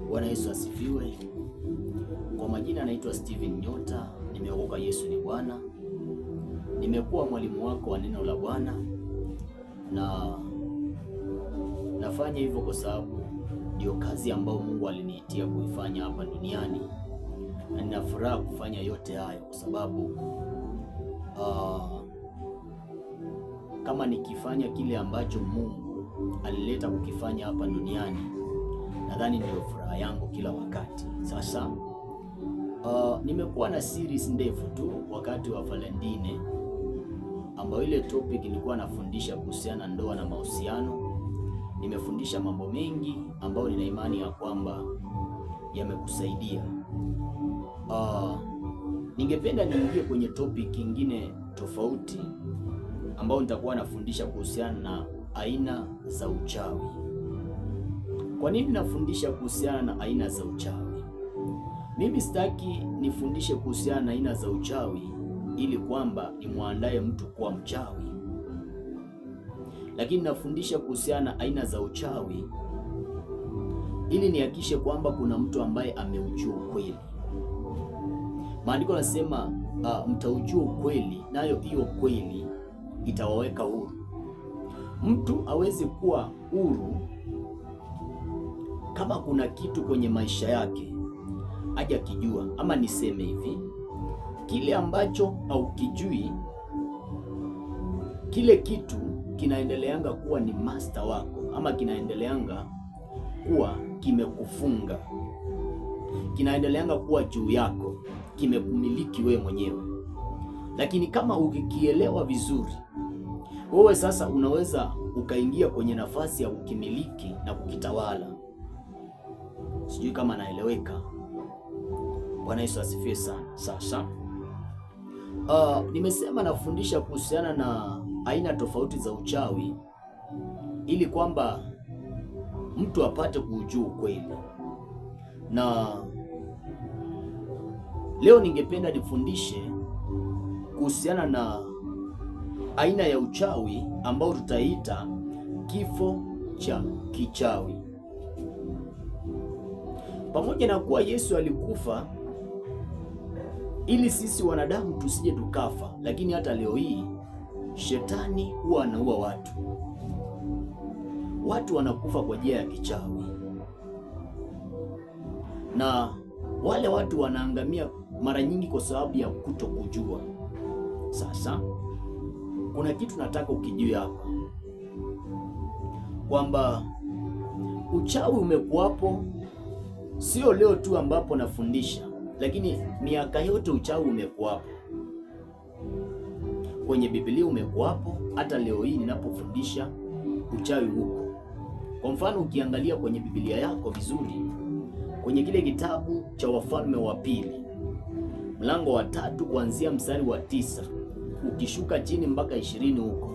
Bwana Yesu asifiwe. Kwa majina naitwa Steven Nyota, nimeokoka, Yesu ni Bwana. Nimekuwa mwalimu wako wa neno la Bwana na nafanya hivyo kwa sababu ndio kazi ambayo Mungu aliniitia kuifanya hapa duniani, na nina furaha kufanya yote hayo kwa sababu kama nikifanya kile ambacho Mungu alileta kukifanya hapa duniani, nadhani ndio furaha yangu kila wakati. Sasa nimekuwa na series ndefu tu wakati wa Valentine, ambayo ile topic nilikuwa nafundisha kuhusiana na ndoa na mahusiano. Nimefundisha mambo mengi ambayo nina imani ya kwamba yamekusaidia. Ningependa niingie kwenye topic nyingine tofauti ambayo nitakuwa nafundisha kuhusiana na aina za uchawi. Kwa nini nafundisha kuhusiana na aina za uchawi? Mimi sitaki nifundishe kuhusiana na aina za uchawi ili kwamba nimwandae mtu kuwa mchawi, lakini nafundisha kuhusiana na aina za uchawi ili nihakikishe kwamba kuna mtu ambaye ameujua ukweli. Maandiko yanasema mtaujua ukweli, nayo hiyo kweli itawaweka huru. Mtu hawezi kuwa huru kama kuna kitu kwenye maisha yake hajakijua, ama niseme hivi, kile ambacho haukijui, kile kitu kinaendeleanga kuwa ni master wako, ama kinaendeleanga kuwa kimekufunga, kinaendeleanga kuwa juu yako, kimekumiliki wewe mwenyewe. Lakini kama ukikielewa vizuri, wewe sasa unaweza ukaingia kwenye nafasi ya kukimiliki na kukitawala. Sijui kama naeleweka. Bwana Yesu asifiwe sana. Sasa nimesema nafundisha kuhusiana na aina tofauti za uchawi ili kwamba mtu apate kujua ukweli. Na leo ningependa nifundishe kuhusiana na aina ya uchawi ambao tutaita kifo cha kichawi. Pamoja na kuwa Yesu alikufa ili sisi wanadamu tusije tukafa, lakini hata leo hii shetani huwa anaua watu. Watu wanakufa kwa njia ya kichawi, na wale watu wanaangamia mara nyingi kwa sababu ya kutokujua. Sasa kuna kitu nataka ukijue hapa, kwamba uchawi umekuwapo sio leo tu ambapo nafundisha, lakini miaka yote uchawi umekuwapo. Kwenye Biblia umekuwapo, hata leo hii ninapofundisha uchawi huko. Kwa mfano, ukiangalia kwenye Biblia yako vizuri, kwenye kile kitabu cha Wafalme wa Pili mlango wa 3 kuanzia mstari wa 9 ukishuka chini mpaka 20 huko,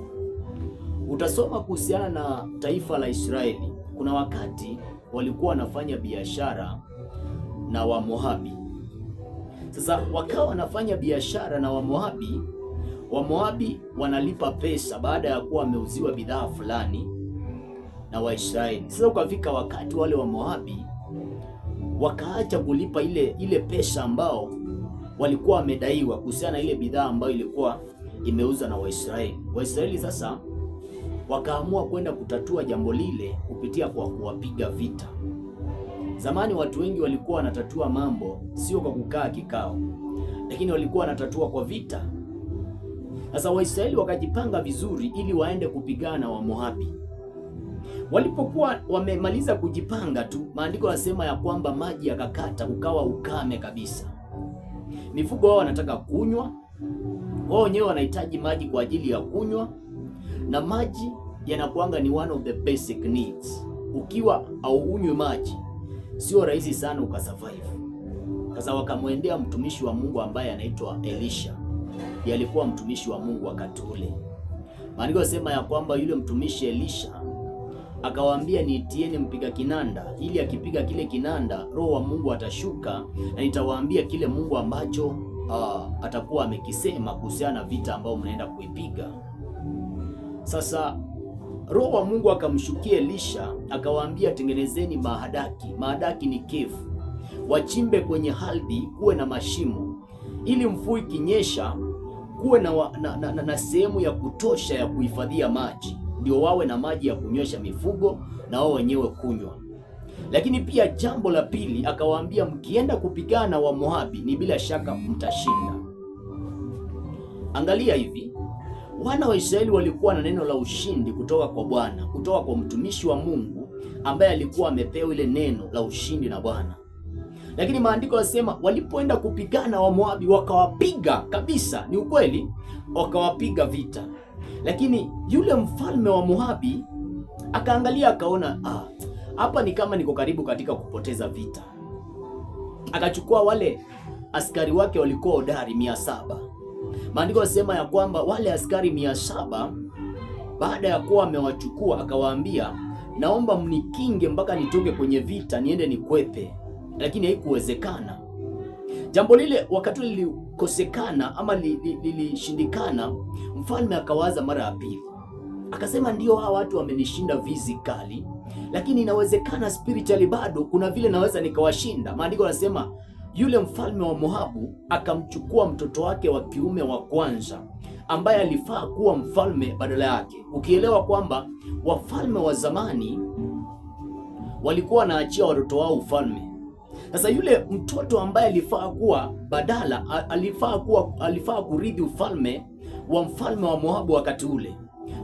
utasoma kuhusiana na taifa la Israeli. Kuna wakati walikuwa wanafanya biashara na Wamoabi. Sasa wakawa wanafanya biashara na Wamoabi. Wamoabi wanalipa pesa baada ya kuwa wameuziwa bidhaa fulani na Waisraeli. Sasa ukafika wakati wale Wamoabi wakaacha kulipa ile pesa ambao walikuwa wamedaiwa kuhusiana na ile bidhaa ambayo ilikuwa imeuzwa na Waisraeli. Waisraeli sasa wakaamua kwenda kutatua jambo lile kupitia kwa kuwapiga vita. Zamani watu wengi walikuwa wanatatua mambo sio kwa kukaa kikao, lakini walikuwa wanatatua kwa vita. Sasa Waisraeli wakajipanga vizuri ili waende kupigana na Wamoabi. Walipokuwa wamemaliza kujipanga tu, maandiko yanasema ya kwamba maji yakakata, ukawa ukame kabisa. Mifugo wao wanataka kunywa, wao wenyewe wanahitaji maji kwa ajili ya kunywa, na maji yanakuanga ni one of the basic needs. Ukiwa au unywe maji, sio rahisi sana ukasurvive. Sasa wakamwendea mtumishi wa Mungu ambaye anaitwa Elisha. Yeye alikuwa mtumishi wa Mungu wakati ule. Maandiko yanasema ya kwamba yule mtumishi Elisha akawaambia, niitieni mpiga kinanda, ili akipiga kile kinanda Roho wa Mungu atashuka na nitawaambia kile Mungu ambacho atakuwa amekisema kuhusiana na vita ambao mnaenda kuipiga. Sasa Roho wa Mungu akamshukia Elisha, akawaambia, tengenezeni mahadaki. Mahadaki ni kefu, wachimbe kwenye ardhi kuwe na mashimo, ili mvua ikinyesha kuwe na sehemu ya kutosha ya kuhifadhia maji, ndio wawe na maji ya kunywesha mifugo na wao wenyewe kunywa. Lakini pia jambo la pili akawaambia, mkienda kupigana wa Moabi ni bila shaka mtashinda. Angalia hivi, wana wa Israeli walikuwa na neno la ushindi kutoka kwa Bwana, kutoka kwa mtumishi wa Mungu ambaye alikuwa amepewa ile neno la ushindi na Bwana. Lakini maandiko yanasema walipoenda kupigana wa Moabi wakawapiga kabisa. Ni ukweli, wakawapiga vita. Lakini yule mfalme wa Moabi akaangalia, akaona hapa ni kama niko karibu katika kupoteza vita. Akachukua wale askari wake walikuwa hodari 700. Maandiko yanasema ya kwamba wale askari 700 baada ya kuwa amewachukua, akawaambia, naomba mnikinge mpaka nitoke kwenye vita niende nikwepe. Lakini haikuwezekana. Jambo lile wakati lilikosekana ama lilishindikana, mfalme akawaza mara ya pili. Akasema, ndio hawa watu wamenishinda physically, lakini inawezekana spiritually bado kuna vile naweza nikawashinda. Maandiko yanasema yule mfalme wa Moabu akamchukua mtoto wake wa kiume wa kwanza ambaye alifaa kuwa mfalme badala yake. Ukielewa kwamba wafalme wa zamani walikuwa wanaachia watoto wao ufalme. Sasa yule mtoto ambaye alifaa kuwa badala, alifaa kurithi ufalme wa mfalme wa Moabu wakati ule.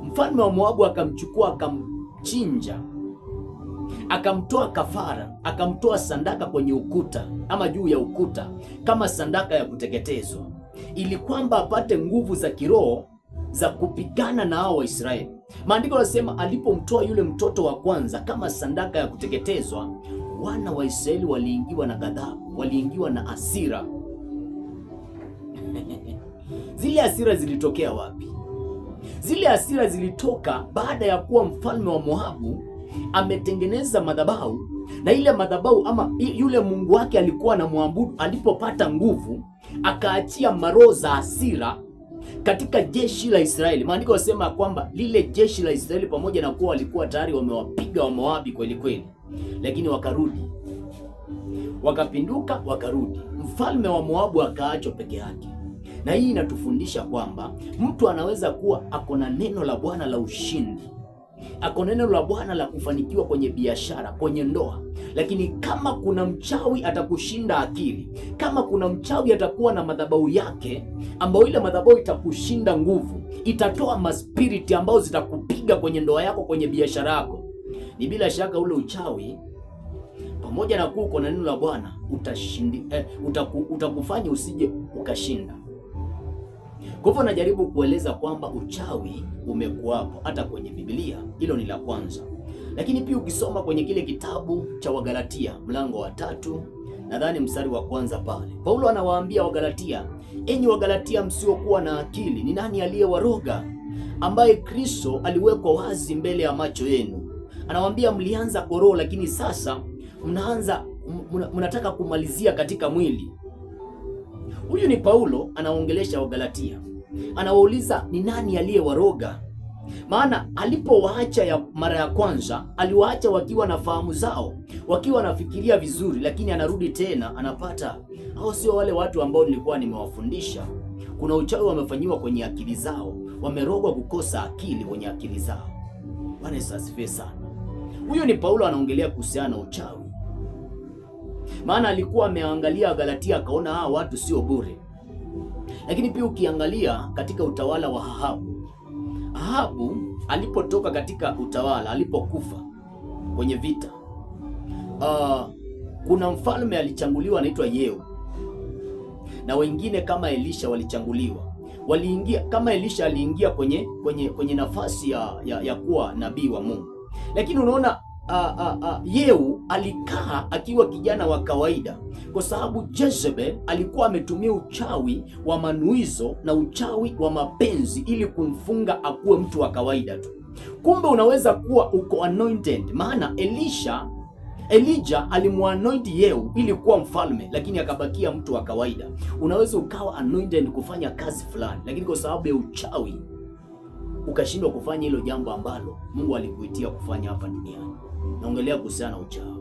Mfalme wa Moabu akamchukua, akamchinja, akamtoa kafara, akamtoa sandaka kwenye ukuta ama juu ya ukuta kama sandaka ya kuteketezwa, ili kwamba apate nguvu za kiroho za kupigana na hao Waisraeli. Maandiko yanasema alipomtoa yule mtoto wa kwanza kama sandaka ya kuteketezwa, wana wa Israeli waliingiwa na ghadhabu, waliingiwa na hasira. Zile hasira zilitokea wapi? Zile hasira zilitoka baada ya kuwa mfalme wa Moabu ametengeneza madhabahu, na ile madhabahu ama yule mungu wake alikuwa na muabudu, alipopata nguvu akaachia maroho za hasira katika jeshi la Israeli. Maandiko yanasema kwamba lile jeshi la Israeli pamoja na kuwa walikuwa tayari wamewapiga wa Moabi kweli kweli, lakini wakarudi, wakapinduka, wakarudi. Mfalme wa Moabu akaachwa peke yake. Na hii inatufundisha kwamba mtu anaweza kuwa ako na neno la Bwana la ushindi, ako neno la Bwana la kufanikiwa kwenye biashara, kwenye ndoa, lakini kama kuna mchawi atakushinda akili, kama kuna mchawi atakuwa na madhabahu yake ambayo ile madhabahu itakushinda nguvu, itatoa maspiriti ambayo zitakupiga kwenye ndoa yako, kwenye biashara yako, ni bila shaka ule uchawi pamoja na kuwa uko na neno la Bwana utakufanya usije ukashinda. Kwa hivyo najaribu kueleza kwamba uchawi umekuwapo hata kwenye Biblia, hilo ni la kwanza. Lakini pia ukisoma kwenye kile kitabu cha Wagalatia mlango wa 3 nadhani mstari wa kwanza pale, Paulo anawaambia Wagalatia, enyi Wagalatia msiokuwa na akili, ni nani aliyewaroga ambaye Kristo aliwekwa wazi mbele ya macho yenu? Anawaambia mlianza kwa roho, lakini sasa mnataka kumalizia katika mwili. Huyu ni Paulo anaongelesha Wagalatia, anawauliza ni nani aliyewaroga? Maana alipowaacha ya mara ya kwanza aliwaacha wakiwa na fahamu zao, wakiwa wanafikiria vizuri, lakini anarudi tena anapata hao sio wale watu ambao nilikuwa nimewafundisha. Kuna uchawi wamefanyiwa kwenye akili zao, wamerogwa kukosa akili kwenye akili zao. Bwana Yesu asifiwe sana. Huyo ni Paulo anaongelea kuhusiana na uchawi. Maana alikuwa ameangalia Galatia akaona hawa watu sio bure. Lakini pia ukiangalia katika utawala wa Ahabu alipotoka katika utawala, alipokufa kwenye vita, kuna mfalme alichanguliwa anaitwa Yehu, na wengine kama Elisha walichanguliwa. Waliingia kama Elisha aliingia kwenye nafasi ya kuwa nabii wa Mungu. Lakini unaona Yehu alikaa akiwa kijana wa kawaida, kwa sababu Jezebel alikuwa ametumia uchawi wa manuizo na uchawi wa mapenzi ili kumfunga akuwe mtu wa kawaida tu. Kumbe unaweza kuwa uko anointed, maana Elijah alimuanoint Yehu ili kuwa mfalme, lakini akabakia mtu wa kawaida. Unaweza ukawa anointed kufanya kazi fulani, lakini kwa sababu ya uchawi ukashindwa kufanya hilo jambo ambalo Mungu alikuitia kufanya hapa duniani. Naongelea kuhusiana na uchawi.